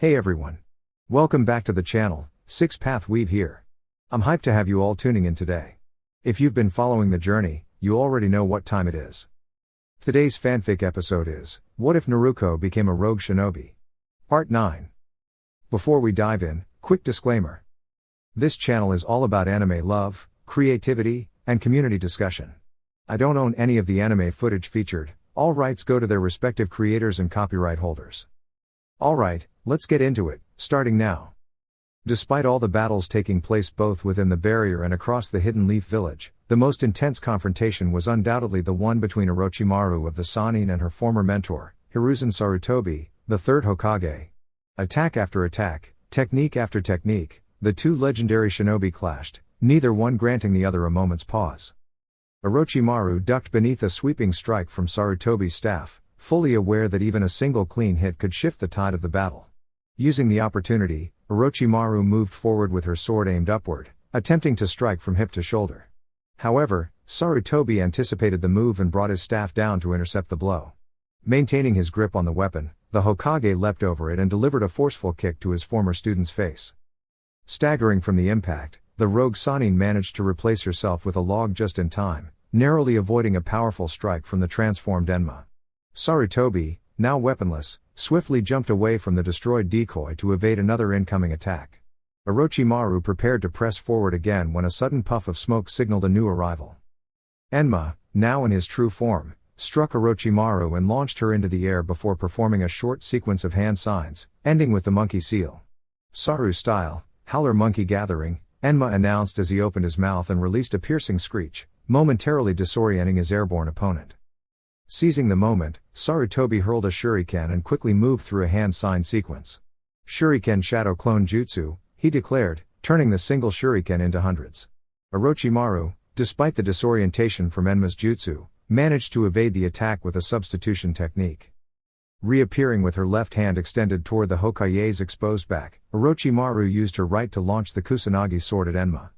Hey everyone. Welcome back to the channel, 6-Path Weeb here. I'm hyped to have you all tuning in today. If you've been following the journey, you already know what time it is. Today's fanfic episode is, What If Naruko Became a Rogue Shinobi? Part 9. Before we dive in, quick disclaimer. This channel is all about anime love, creativity, and community discussion. I don't own any of the anime footage featured, all rights go to their respective creators and copyright holders. Alright, let's get into it, starting now. Despite all the battles taking place both within the barrier and across the Hidden Leaf Village, the most intense confrontation was undoubtedly the one between Orochimaru of the Sannin and her former mentor, Hiruzen Sarutobi, the third Hokage. Attack after attack, technique after technique, the two legendary shinobi clashed, neither one granting the other a moment's pause. Orochimaru ducked beneath a sweeping strike from Sarutobi's staff, fully aware that even a single clean hit could shift the tide of the battle. Using the opportunity, Orochimaru moved forward with her sword aimed upward, attempting to strike from hip to shoulder. However, Sarutobi anticipated the move and brought his staff down to intercept the blow. Maintaining his grip on the weapon, the Hokage leapt over it and delivered a forceful kick to his former student's face. Staggering from the impact, the rogue Sannin managed to replace herself with a log just in time, narrowly avoiding a powerful strike from the transformed Enma. Sarutobi, now weaponless, swiftly jumped away from the destroyed decoy to evade another incoming attack. Orochimaru prepared to press forward again when a sudden puff of smoke signaled a new arrival. Enma, now in his true form, struck Orochimaru and launched her into the air before performing a short sequence of hand signs, ending with the monkey seal. Saru style, howler monkey gathering, Enma announced as he opened his mouth and released a piercing screech, momentarily disorienting his airborne opponent. Seizing the moment, Sarutobi hurled a shuriken and quickly moved through a hand sign sequence. Shuriken Shadow Clone Jutsu, he declared, turning the single shuriken into hundreds. Orochimaru, despite the disorientation from Enma's jutsu, managed to evade the attack with a substitution technique. Reappearing with her left hand extended toward the Hokage's exposed back, Orochimaru used her right to launch the Kusanagi sword at Enma.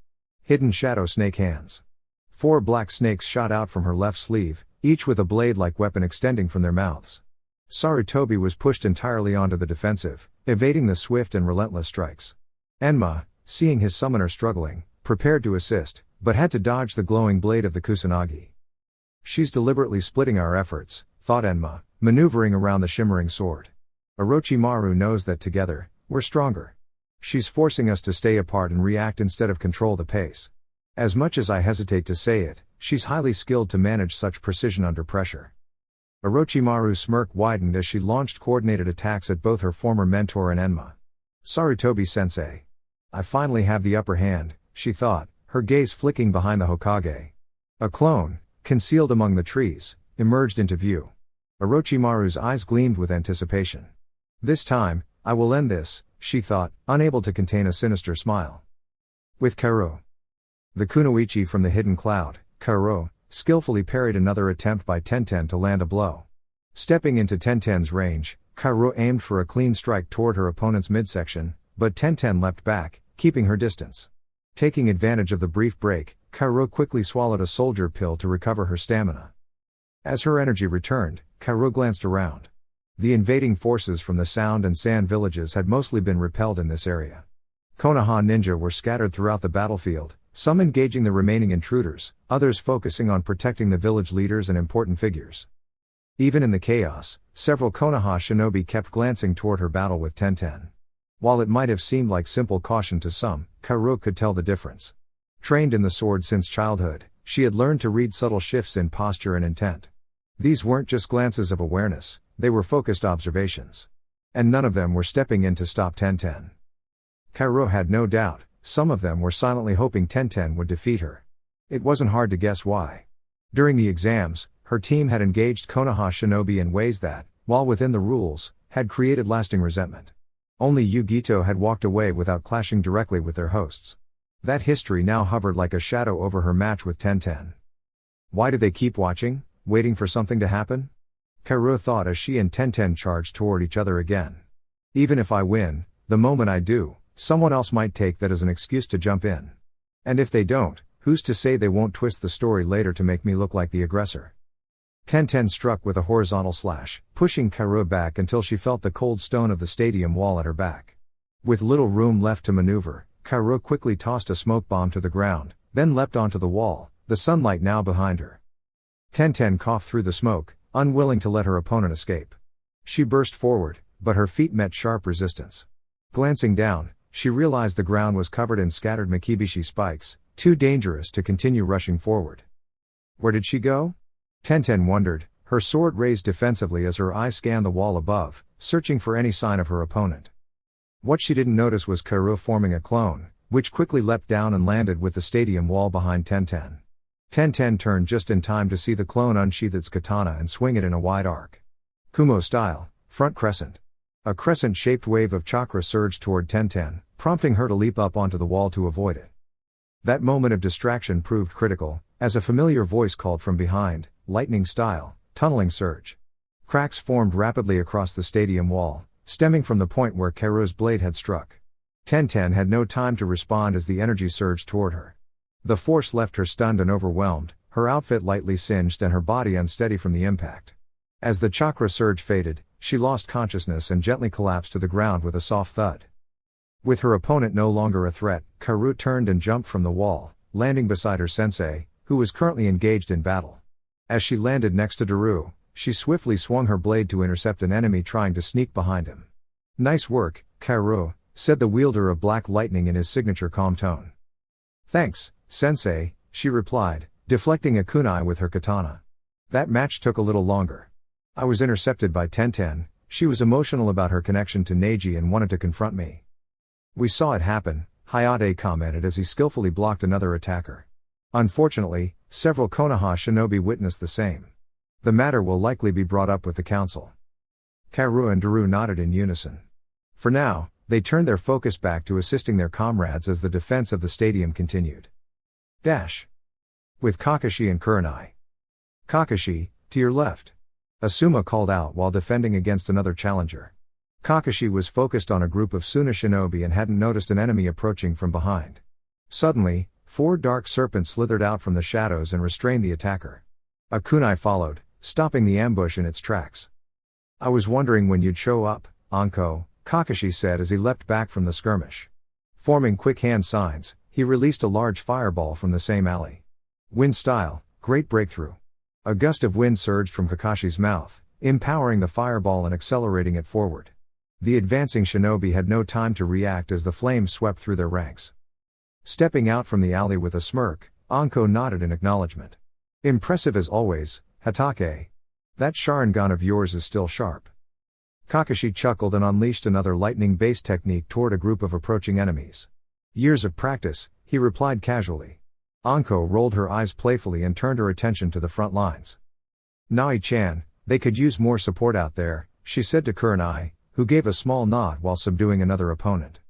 Hidden Shadow Snake Hands. 4 black snakes shot out from her left sleeve, each with a blade-like weapon extending from their mouths. Sarutobi was pushed entirely onto the defensive, evading the swift and relentless strikes. Enma, seeing his summoner struggling, prepared to assist, but had to dodge the glowing blade of the Kusanagi. She's deliberately splitting our efforts, thought Enma, maneuvering around the shimmering sword. Orochimaru knows that together, we're stronger. She's forcing us to stay apart and react instead of control the pace. As much as I hesitate to say it, she's highly skilled to manage such precision under pressure. Orochimaru's smirk widened as she launched coordinated attacks at both her former mentor and Enma. Sarutobi-sensei. I finally have the upper hand, she thought, her gaze flicking behind the Hokage. A clone, concealed among the trees, emerged into view. Orochimaru's eyes gleamed with anticipation. This time, I will end this, she thought, unable to contain a sinister smile. With Karo. The kunoichi from the hidden cloud, Karo, skillfully parried another attempt by Tenten to land a blow. Stepping into Tenten's range, Karo aimed for a clean strike toward her opponent's midsection, but Tenten leapt back, keeping her distance. Taking advantage of the brief break, Karo quickly swallowed a soldier pill to recover her stamina. As her energy returned, Karo glanced around. The invading forces from the Sound and Sand villages had mostly been repelled in this area. Konoha ninja were scattered throughout the battlefield, some engaging the remaining intruders, others focusing on protecting the village leaders and important figures. Even in the chaos, several Konoha shinobi kept glancing toward her battle with Tenten. While it might have seemed like simple caution to some, Karo could tell the difference. Trained in the sword since childhood, she had learned to read subtle shifts in posture and intent. These weren't just glances of awareness, they were focused observations. And none of them were stepping in to stop Tenten. Karo had no doubt, some of them were silently hoping Tenten would defeat her. It wasn't hard to guess why. During the exams, her team had engaged Konoha shinobi in ways that, while within the rules, had created lasting resentment. Only Yugito had walked away without clashing directly with their hosts. That history now hovered like a shadow over her match with Tenten. Why do they keep watching, waiting for something to happen? Karo thought as she and Tenten charged toward each other again. Even if I win, the moment I do, someone else might take that as an excuse to jump in. And if they don't, who's to say they won't twist the story later to make me look like the aggressor? Tenten struck with a horizontal slash, pushing Kaoru back until she felt the cold stone of the stadium wall at her back. With little room left to maneuver, Kaoru quickly tossed a smoke bomb to the ground, then leapt onto the wall, the sunlight now behind her. Tenten coughed through the smoke, unwilling to let her opponent escape. She burst forward, but her feet met sharp resistance. Glancing down, she realized the ground was covered in scattered Makibishi spikes, too dangerous to continue rushing forward. Where did she go? Tenten wondered, her sword raised defensively as her eyes scanned the wall above, searching for any sign of her opponent. What she didn't notice was Kaoru forming a clone, which quickly leapt down and landed with the stadium wall behind Tenten. Tenten turned just in time to see the clone unsheath its katana and swing it in a wide arc. Kumo style, front crescent. A crescent-shaped wave of chakra surged toward Tenten, prompting her to leap up onto the wall to avoid it. That moment of distraction proved critical, as a familiar voice called from behind, lightning style, tunneling surge. Cracks formed rapidly across the stadium wall, stemming from the point where Kaoru's blade had struck. Tenten had no time to respond as the energy surged toward her. The force left her stunned and overwhelmed, her outfit lightly singed and her body unsteady from the impact. As the chakra surge faded, she lost consciousness and gently collapsed to the ground with a soft thud. With her opponent no longer a threat, Kaoru turned and jumped from the wall, landing beside her sensei, who was currently engaged in battle. As she landed next to Daru, she swiftly swung her blade to intercept an enemy trying to sneak behind him. "Nice work, Kaoru," said the wielder of black lightning in his signature calm tone. "Thanks, sensei," she replied, deflecting a kunai with her katana. "That match took a little longer. I was intercepted by Tenten. She was emotional about her connection to Neji and wanted to confront me." "We saw it happen," Hayate commented as he skillfully blocked another attacker. "Unfortunately, several Konoha shinobi witnessed the same. The matter will likely be brought up with the council." Kaoru and Daru nodded in unison. For now, they turned their focus back to assisting their comrades as the defense of the stadium continued. With Kakashi and Kurenai. "Kakashi, to your left," Asuma called out while defending against another challenger. Kakashi was focused on a group of Suna shinobi and hadn't noticed an enemy approaching from behind. Suddenly, 4 dark serpents slithered out from the shadows and restrained the attacker. A kunai followed, stopping the ambush in its tracks. "I was wondering when you'd show up, Anko," Kakashi said as he leapt back from the skirmish. Forming quick hand signs, he released a large fireball from the same alley. Wind style, great breakthrough. A gust of wind surged from Kakashi's mouth, empowering the fireball and accelerating it forward. The advancing shinobi had no time to react as the flames swept through their ranks. Stepping out from the alley with a smirk, Anko nodded in acknowledgement. "Impressive as always, Hatake. That Sharingan of yours is still sharp." Kakashi chuckled and unleashed another lightning-based technique toward a group of approaching enemies. "Years of practice," he replied casually. Anko rolled her eyes playfully and turned her attention to the front lines. "Nai-chan, they could use more support out there," she said to Kurenai, who gave a small nod while subduing another opponent.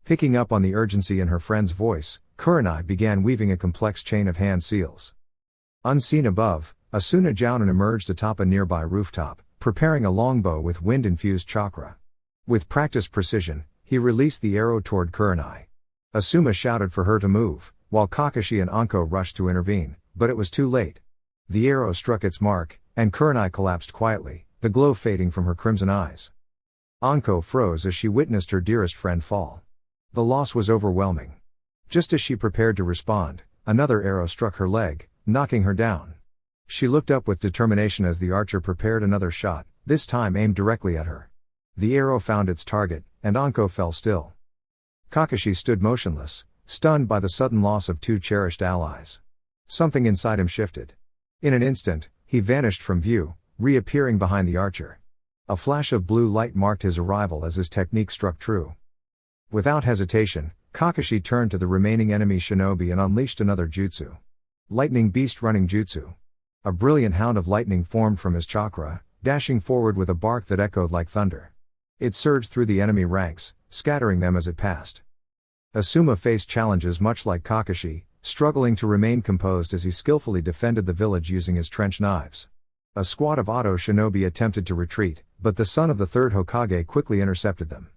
Picking up on the urgency in her friend's voice, Kurenai began weaving a complex chain of hand seals. Unseen above, Asuna Jounin emerged atop a nearby rooftop, preparing a longbow with wind-infused chakra. With practiced precision, he released the arrow toward Kurenai. Asuma shouted for her to move, while Kakashi and Anko rushed to intervene, but it was too late. The arrow struck its mark, and Kurenai collapsed quietly, the glow fading from her crimson eyes. Anko froze as she witnessed her dearest friend fall. The loss was overwhelming. Just as she prepared to respond, another arrow struck her leg, knocking her down. She looked up with determination as the archer prepared another shot, this time aimed directly at her. The arrow found its target, and Anko fell still. Kakashi stood motionless, stunned by the sudden loss of 2 cherished allies. Something inside him shifted. In an instant, he vanished from view, reappearing behind the archer. A flash of blue light marked his arrival as his technique struck true. Without hesitation, Kakashi turned to the remaining enemy shinobi and unleashed another jutsu. Lightning Beast Running Jutsu. A brilliant hound of lightning formed from his chakra, dashing forward with a bark that echoed like thunder. It surged through the enemy ranks, scattering them as it passed. Asuma faced challenges much like Kakashi, struggling to remain composed as he skillfully defended the village using his trench knives. A squad of Auto shinobi attempted to retreat, but the son of the third Hokage quickly intercepted them.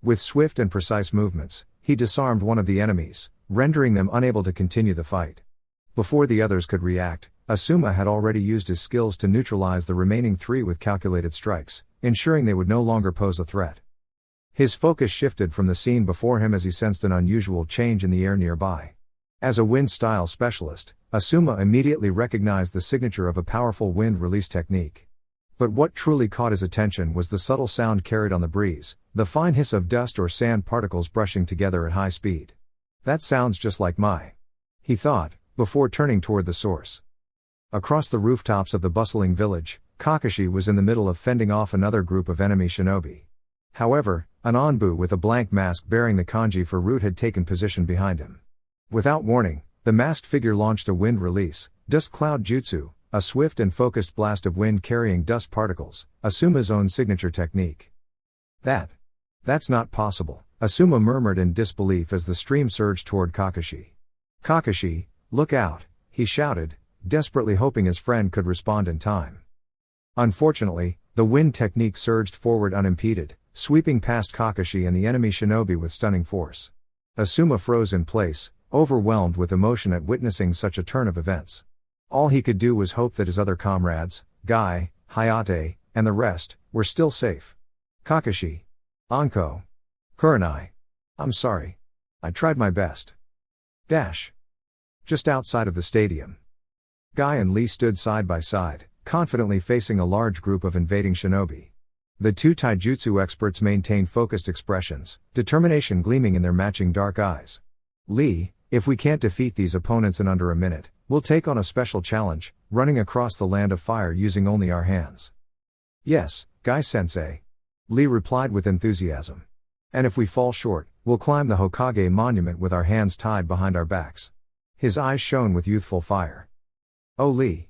With swift and precise movements, he disarmed one of the enemies, rendering them unable to continue the fight. Before the others could react, Asuma had already used his skills to neutralize the remaining 3 with calculated strikes, ensuring they would no longer pose a threat. His focus shifted from the scene before him as he sensed an unusual change in the air nearby. As a wind-style specialist, Asuma immediately recognized the signature of a powerful wind release technique. But what truly caught his attention was the subtle sound carried on the breeze, the fine hiss of dust or sand particles brushing together at high speed. That sounds just like he thought, before turning toward the source. Across the rooftops of the bustling village, Kakashi was in the middle of fending off another group of enemy shinobi. However, an Anbu with a blank mask bearing the kanji for root had taken position behind him. Without warning, the masked figure launched a wind release, dust cloud jutsu, a swift and focused blast of wind carrying dust particles, Asuma's own signature technique. That's not possible, Asuma murmured in disbelief as the stream surged toward Kakashi. Kakashi, look out, he shouted, desperately hoping his friend could respond in time. Unfortunately, the wind technique surged forward unimpeded, sweeping past Kakashi and the enemy shinobi with stunning force. Asuma froze in place, overwhelmed with emotion at witnessing such a turn of events. All he could do was hope that his other comrades, Guy, Hayate, and the rest, were still safe. Kakashi. Anko. Kurenai. I'm sorry. I tried my best. Just outside of the stadium. Guy and Lee stood side by side, confidently facing a large group of invading shinobi. The 2 taijutsu experts maintained focused expressions, determination gleaming in their matching dark eyes. Lee, if we can't defeat these opponents in under a minute, we'll take on a special challenge, running across the land of fire using only our hands. Yes, Guy-sensei. Lee replied with enthusiasm. And if we fall short, we'll climb the Hokage monument with our hands tied behind our backs. His eyes shone with youthful fire. Oh Lee.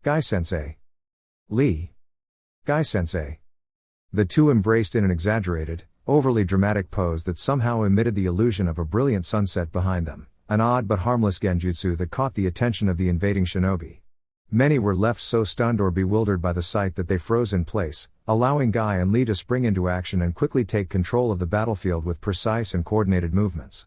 Guy-sensei. Lee. Guy-sensei. The 2 embraced in an exaggerated, overly dramatic pose that somehow emitted the illusion of a brilliant sunset behind them, an odd but harmless genjutsu that caught the attention of the invading shinobi. Many were left so stunned or bewildered by the sight that they froze in place, allowing Guy and Lee to spring into action and quickly take control of the battlefield with precise and coordinated movements.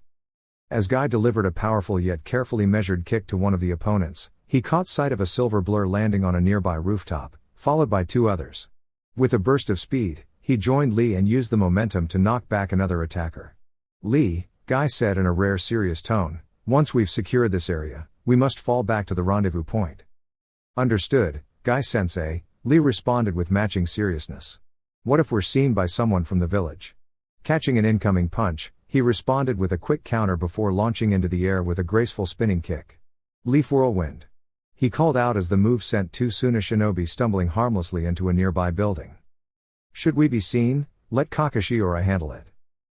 As Guy delivered a powerful yet carefully measured kick to one of the opponents, he caught sight of a silver blur landing on a nearby rooftop, followed by 2 others. With a burst of speed, he joined Lee and used the momentum to knock back another attacker. Lee, Guy said in a rare serious tone, once we've secured this area, we must fall back to the rendezvous point. Understood, Guy-sensei, Lee responded with matching seriousness. What if we're seen by someone from the village? Catching an incoming punch, he responded with a quick counter before launching into the air with a graceful spinning kick. Leaf whirlwind. He called out as the move sent 2 Suna shinobi stumbling harmlessly into a nearby building. Should we be seen, let Kakashi or I handle it.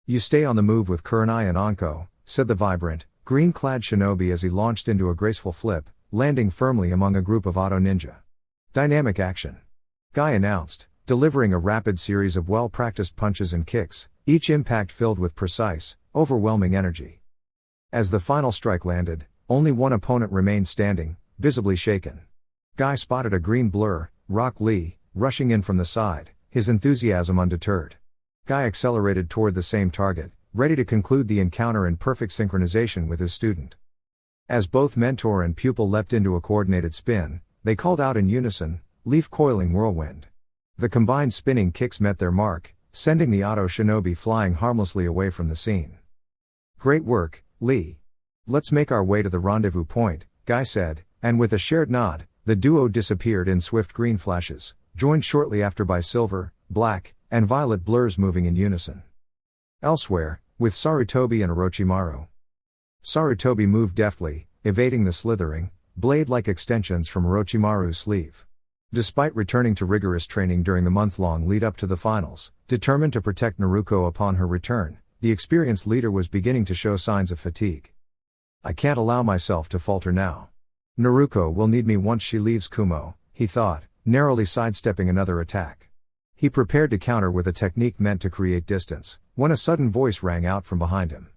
You stay on the move with Kurenai and Anko, said the vibrant, green-clad shinobi as he launched into a graceful flip, landing firmly among a group of auto ninja. Dynamic action. Guy announced, delivering a rapid series of well-practiced punches and kicks, each impact filled with precise, overwhelming energy. As the final strike landed, only one opponent remained standing, visibly shaken. Guy spotted a green blur, Rock Lee, rushing in from the side, his enthusiasm undeterred. Guy accelerated toward the same target, ready to conclude the encounter in perfect synchronization with his student. As both mentor and pupil leapt into a coordinated spin, they called out in unison, leaf coiling whirlwind. The combined spinning kicks met their mark, sending the auto shinobi flying harmlessly away from the scene. Great work, Lee. Let's make our way to the rendezvous point, Guy said, and with a shared nod, the duo disappeared in swift green flashes, joined shortly after by silver, black, and violet blurs moving in unison. Elsewhere, with Sarutobi and Orochimaru. Sarutobi moved deftly, evading the slithering, blade-like extensions from Orochimaru's sleeve. Despite returning to rigorous training during the month-long lead-up to the finals, determined to protect Naruko upon her return, the experienced leader was beginning to show signs of fatigue. I can't allow myself to falter now. Naruko will need me once she leaves Kumo, he thought, narrowly sidestepping another attack. He prepared to counter with a technique meant to create distance, when a sudden voice rang out from behind him.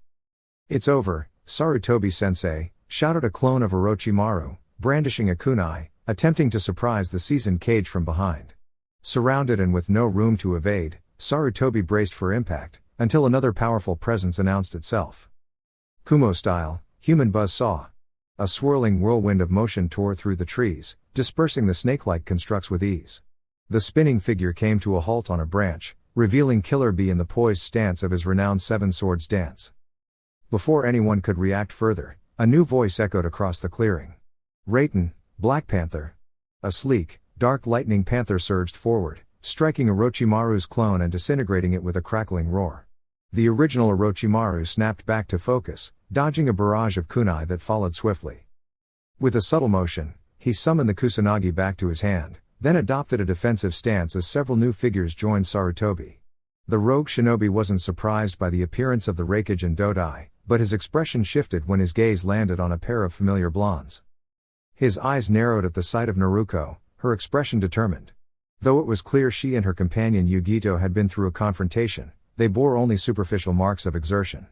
It's over, Sarutobi-sensei, shouted a clone of Orochimaru, brandishing a kunai, attempting to surprise the seasoned Kage from behind. Surrounded and with no room to evade, Sarutobi braced for impact, until another powerful presence announced itself. Kumo style, human buzzsaw. A swirling whirlwind of motion tore through the trees, dispersing the snake-like constructs with ease. The spinning figure came to a halt on a branch, revealing Killer Bee in the poised stance of his renowned Seven Swords dance. Before anyone could react further, a new voice echoed across the clearing. Rayton, Black Panther. A sleek, dark lightning panther surged forward, striking Orochimaru's clone and disintegrating it with a crackling roar. The original Orochimaru snapped back to focus, dodging a barrage of kunai that followed swiftly. With a subtle motion, he summoned the Kusanagi back to his hand, then adopted a defensive stance as several new figures joined Sarutobi. The rogue shinobi wasn't surprised by the appearance of the Raikage and Dodai, but his expression shifted when his gaze landed on a pair of familiar blondes. His eyes narrowed at the sight of Naruko, her expression determined. Though it was clear she and her companion Yugito had been through a confrontation, they bore only superficial marks of exertion.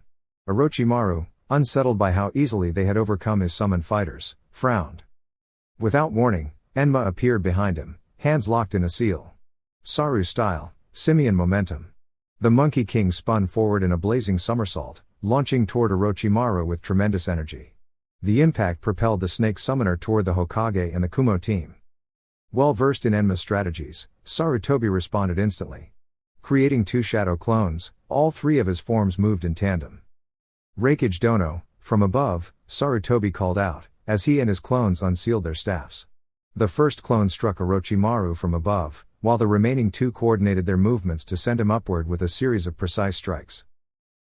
Orochimaru, unsettled by how easily they had overcome his summoned fighters, frowned. Without warning, Enma appeared behind him, hands locked in a seal. Saru style, simian momentum. The Monkey King spun forward in a blazing somersault, launching toward Orochimaru with tremendous energy. The impact propelled the Snake Summoner toward the Hokage and the Kumo team. Well versed in Enma's strategies, Sarutobi responded instantly. Creating two shadow clones, all three of his forms moved in tandem. Raikage Dono, from above, Sarutobi called out, as he and his clones unsealed their staffs. The first clone struck Orochimaru from above, while the remaining two coordinated their movements to send him upward with a series of precise strikes.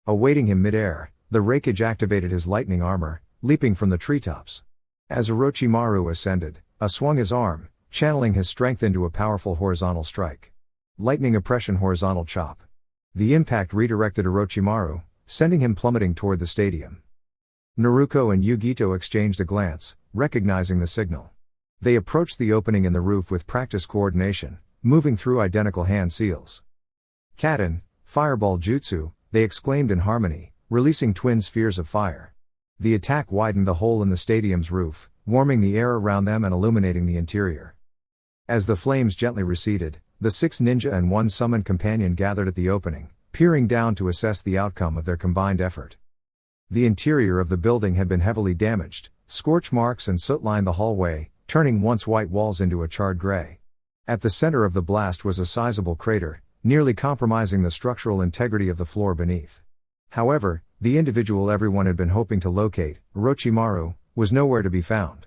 Awaiting him mid-air, the Raikage activated his lightning armor, leaping from the treetops. As Orochimaru ascended, swung his arm, channeling his strength into a powerful horizontal strike. Lightning oppression horizontal chop. The impact redirected Orochimaru, sending him plummeting toward the stadium. Naruko and Yugito exchanged a glance, recognizing the signal. They approached the opening in the roof with practiced coordination, moving through identical hand seals. Katen, Fireball Jutsu, they exclaimed in harmony, releasing twin spheres of fire. The attack widened the hole in the stadium's roof, warming the air around them and illuminating the interior. As the flames gently receded, the 6 ninja and 1 summoned companion gathered at the opening, peering down to assess the outcome of their combined effort. The interior of the building had been heavily damaged, scorch marks and soot lined the hallway, turning once white walls into a charred gray. At the center of the blast was a sizable crater, nearly compromising the structural integrity of the floor beneath. However, the individual everyone had been hoping to locate, Orochimaru, was nowhere to be found.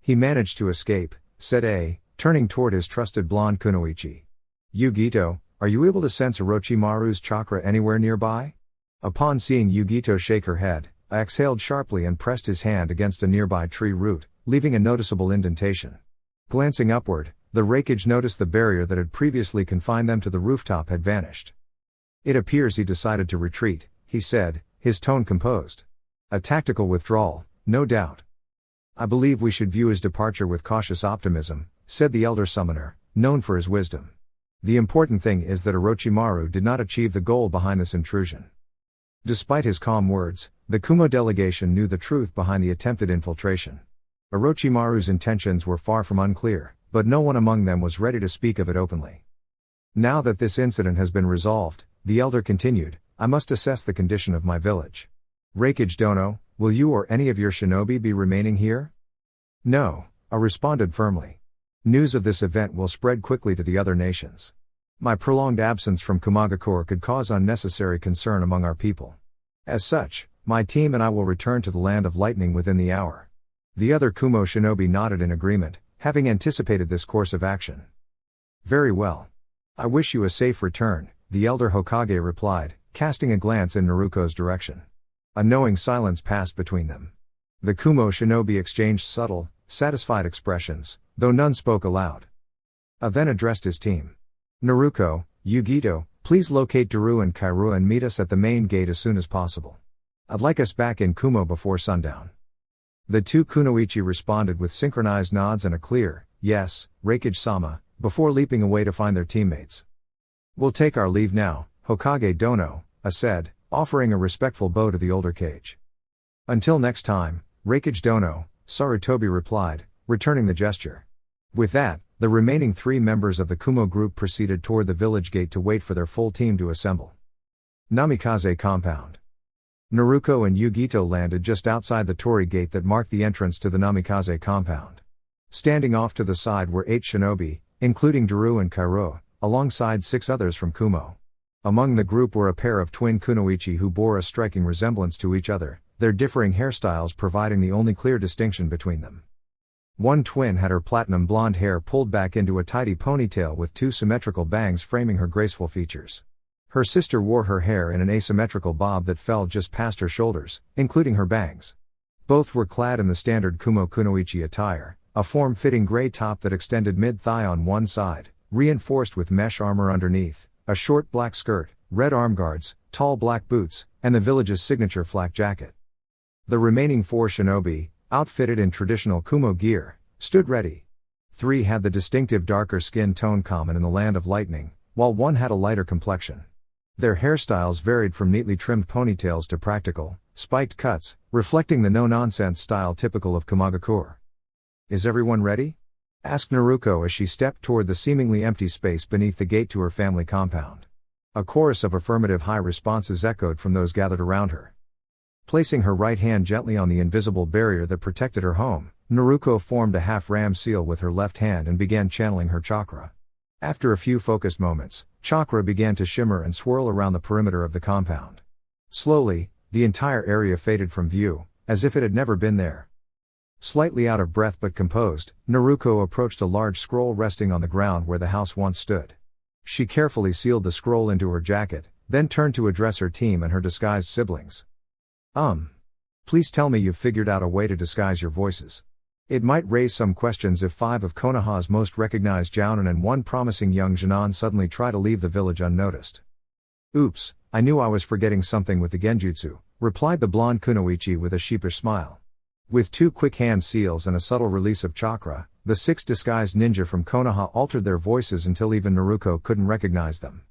He managed to escape, said A, turning toward his trusted blonde kunoichi. Yugito, are you able to sense Orochimaru's chakra anywhere nearby? Upon seeing Yugito shake her head, I exhaled sharply and pressed his hand against a nearby tree root, leaving a noticeable indentation. Glancing upward, the Raikage noticed the barrier that had previously confined them to the rooftop had vanished. It appears he decided to retreat, he said, his tone composed. A tactical withdrawal, no doubt. I believe we should view his departure with cautious optimism, said the elder summoner, known for his wisdom. The important thing is that Orochimaru did not achieve the goal behind this intrusion. Despite his calm words, the Kumo delegation knew the truth behind the attempted infiltration. Orochimaru's intentions were far from unclear, but no one among them was ready to speak of it openly. Now that this incident has been resolved, the elder continued, I must assess the condition of my village. Raikage Dono, will you or any of your shinobi be remaining here? No, I responded firmly. News of this event will spread quickly to the other nations. My prolonged absence from Kumagakure could cause unnecessary concern among our people. As such, my team and I will return to the Land of Lightning within the hour. The other Kumo shinobi nodded in agreement, having anticipated this course of action. Very well. I wish you a safe return, the elder Hokage replied, casting a glance in Naruko's direction. A knowing silence passed between them. The Kumo shinobi exchanged subtle, satisfied expressions, though none spoke aloud. I then addressed his team. Naruko, Yugito, please locate Daru and Kairua and meet us at the main gate as soon as possible. I'd like us back in Kumo before sundown. The two kunoichi responded with synchronized nods and a clear, yes, Raikage-sama, before leaping away to find their teammates. We'll take our leave now, Hokage Dono, I said, offering a respectful bow to the older Kage. Until next time, Raikage Dono, Sarutobi replied, returning the gesture. With that, the remaining 3 members of the Kumo group proceeded toward the village gate to wait for their full team to assemble. Namikaze Compound. Naruko and Yugito landed just outside the torii gate that marked the entrance to the Namikaze compound. Standing off to the side were 8 shinobi, including Daru and Kairo, alongside 6 others from Kumo. Among the group were a pair of twin kunoichi who bore a striking resemblance to each other, their differing hairstyles providing the only clear distinction between them. One twin had her platinum blonde hair pulled back into a tidy ponytail with 2 symmetrical bangs framing her graceful features. Her sister wore her hair in an asymmetrical bob that fell just past her shoulders, including her bangs. Both were clad in the standard Kumo kunoichi attire, a form-fitting gray top that extended mid-thigh on one side, reinforced with mesh armor underneath, a short black skirt, red armguards, tall black boots, and the village's signature flak jacket. The remaining 4 shinobi, outfitted in traditional Kumo gear, stood ready. 3 had the distinctive darker skin tone common in the Land of Lightning, while 1 had a lighter complexion. Their hairstyles varied from neatly trimmed ponytails to practical, spiked cuts, reflecting the no-nonsense style typical of Kumagakure. "Is everyone ready?" asked Naruko as she stepped toward the seemingly empty space beneath the gate to her family compound. A chorus of affirmative high responses echoed from those gathered around her. Placing her right hand gently on the invisible barrier that protected her home, Naruko formed a half-ram seal with her left hand and began channeling her chakra. After a few focused moments, chakra began to shimmer and swirl around the perimeter of the compound. Slowly, the entire area faded from view, as if it had never been there. Slightly out of breath but composed, Naruko approached a large scroll resting on the ground where the house once stood. She carefully sealed the scroll into her jacket, then turned to address her team and her disguised siblings. Please tell me you've figured out a way to disguise your voices. It might raise some questions if 5 of Konoha's most recognized jounin and 1 promising young genin suddenly try to leave the village unnoticed. Oops, I knew I was forgetting something with the genjutsu, replied the blonde kunoichi with a sheepish smile. With 2 quick hand seals and a subtle release of chakra, the 6 disguised ninja from Konoha altered their voices until even Naruko couldn't recognize them.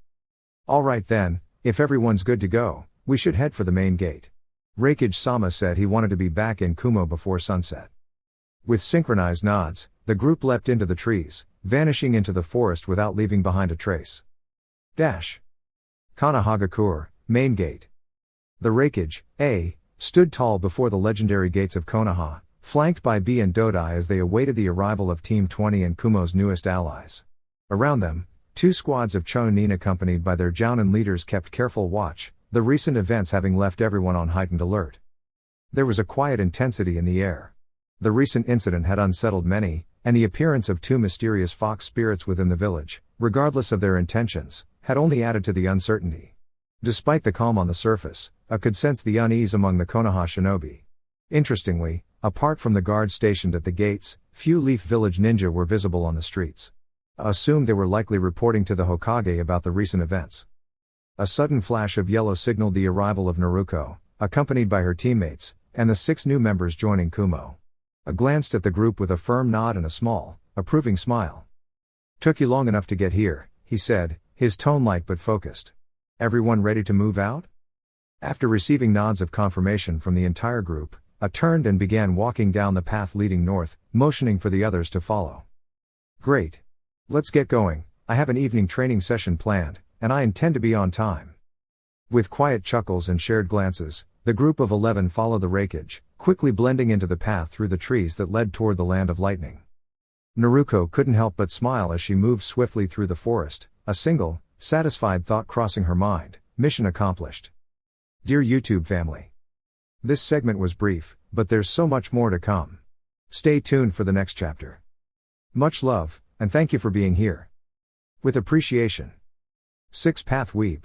Alright then, if everyone's good to go, we should head for the main gate. Reikage-sama said he wanted to be back in Kumo before sunset. With synchronized nods, the group leapt into the trees, vanishing into the forest without leaving behind a trace. Konohagakure, main gate. The Reikage, A, stood tall before the legendary gates of Konoha, flanked by B and Dodai as they awaited the arrival of Team 20 and Kumo's newest allies. Around them, 2 squads of Chonin accompanied by their jounin leaders kept careful watch, the recent events having left everyone on heightened alert. There was a quiet intensity in the air. The recent incident had unsettled many, and the appearance of 2 mysterious fox spirits within the village, regardless of their intentions, had only added to the uncertainty. Despite the calm on the surface, I could sense the unease among the Konoha shinobi. Interestingly, apart from the guards stationed at the gates, few Leaf Village ninja were visible on the streets. I assumed they were likely reporting to the Hokage about the recent events. A sudden flash of yellow signaled the arrival of Naruko, accompanied by her teammates, and the 6 new members joining Kumo. I glanced at the group with a firm nod and a small, approving smile. "Took you long enough to get here," he said, his tone light but focused. "Everyone ready to move out?" After receiving nods of confirmation from the entire group, I turned and began walking down the path leading north, motioning for the others to follow. "Great. Let's get going, I have an evening training session planned, and I intend to be on time." With quiet chuckles and shared glances, the group of 11 followed the Reikage, quickly blending into the path through the trees that led toward the Land of Lightning. Naruko couldn't help but smile as she moved swiftly through the forest, a single, satisfied thought crossing her mind: mission accomplished. Dear YouTube family. This segment was brief, but there's so much more to come. Stay tuned for the next chapter. Much love, and thank you for being here. With appreciation. 6 Path Weeb.